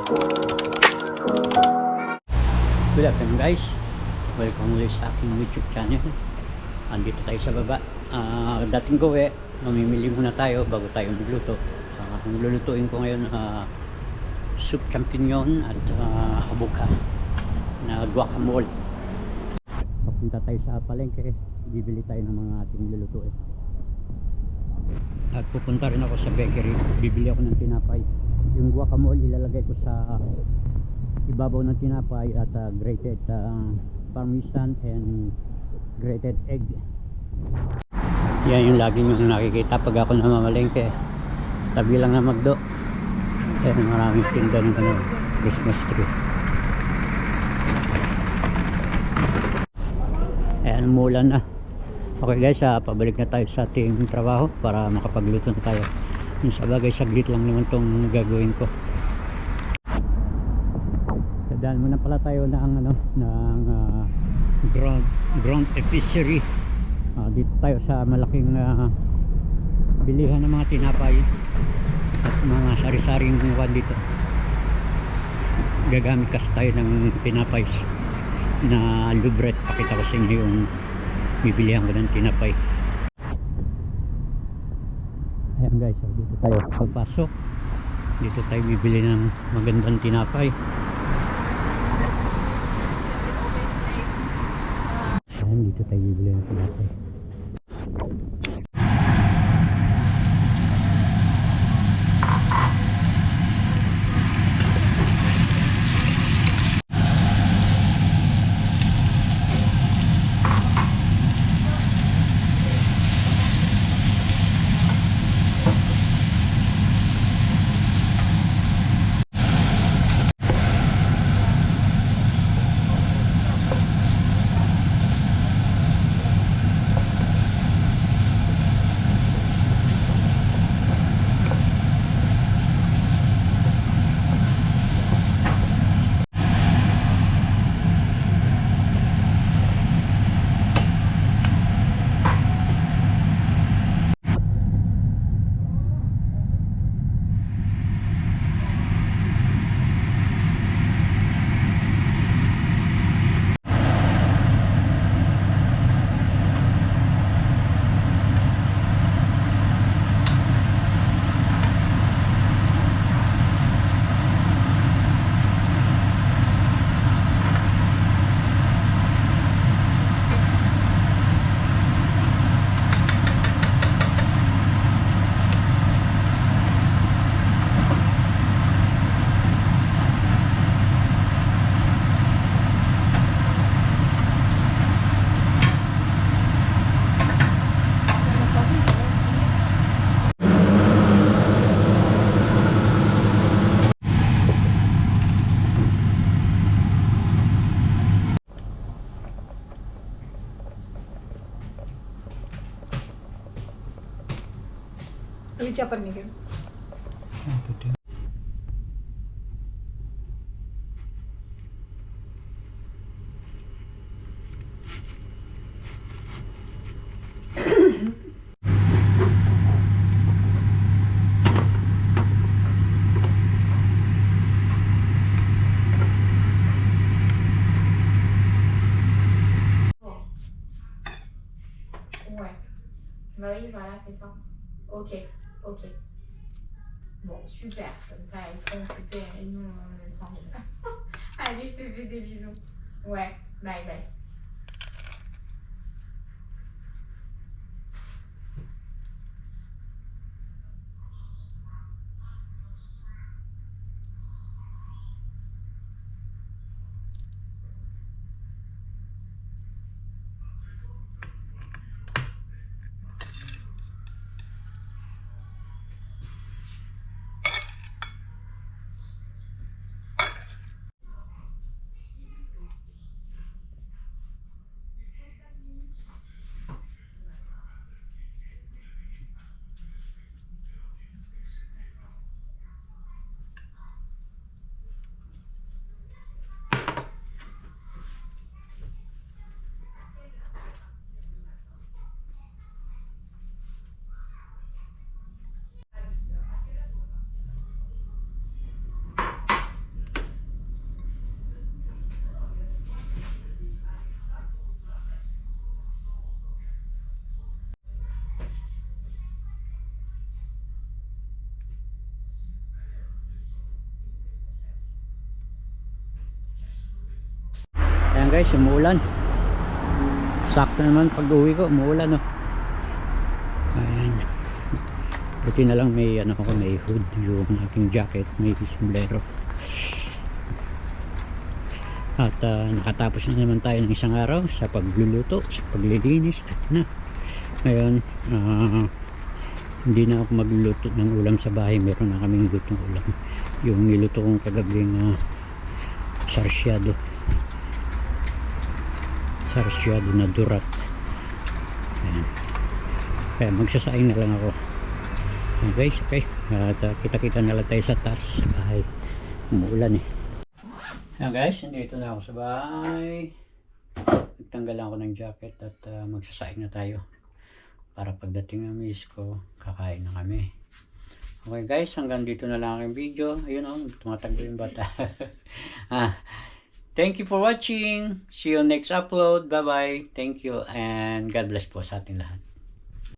Good afternoon guys, welcome ulit sa aking YouTube channel. Andito tayo sa baba. Dating ko mamimili muna tayo bago tayo magluto. Ang lulutuin ko ngayon soup champignon at habuka na guacamole. Papunta tayo sa palengke, bibili tayo ng mga ating lulutuin. At pupunta rin ako sa bakery, bibili ako ng tinapay. Yung guacamole ilalagay ko sa ibabaw ng tinapay at grated parmesan and grated egg. Yan yung lagi nyo nakikita pag ako namamalengke, tabi lang na McDo. Ayan, maraming tinda ng Christmas tree. Ayan, umulan na. Okay guys, pabalik na tayo sa ating trabaho para makapagluto na tayo. Yung sa bagay, saglit lang naman tong gagawin ko. Dahil muna pala tayo ng ground epicery. Dito tayo sa malaking bilihan ng mga tinapay at mga sari-saring buwan dito. Gagamit kasi tayo ng tinapay na lubret. Pakita ko sa inyo yung bibilihan ko ng tinapay. Ayan guys, dito tayo pagpasok. Dito tayo bibili ng magandang tinapay. Dito tayo bibili ng tinapay. अभी चापर निकल Ouais. Bah oui, voilà, c'est ça. Ok, ok. Bon, super. Comme ça, ils seront occupés et nous, on est tranquille. Allez, je te fais des bisous. Ouais, bye bye. guys, umuulan. Sakto naman pag uwi ko, umuulan, no. Ayan. Buti na lang may ano ako, may hood yung aking jacket, may sombrero. At nakatapos na naman tayo ng isang araw sa pagluluto, sa paglilinis. Ngayon, hindi na ako magluluto ng ulam sa bahay. Meron na kaming lutong ulam. Yung niluto kong kagabing sarsyado na durat. Ayan. Kaya magsasaing na lang ako. Ayan guys, okay. At kita-kita na lang tayo sa taas sa bahay. Umuulan eh. Ayan guys, nandito na ako sa bahay. Nagtanggal ako ng jacket at magsasaing na tayo. Para pagdating ng miss ko, kakain na kami. Okay guys, hanggang dito na lang aking video. Ayun o, tumatakbo yung bata. Thank you for watching. See you next upload. Bye bye. Thank you and God bless po sa ating lahat.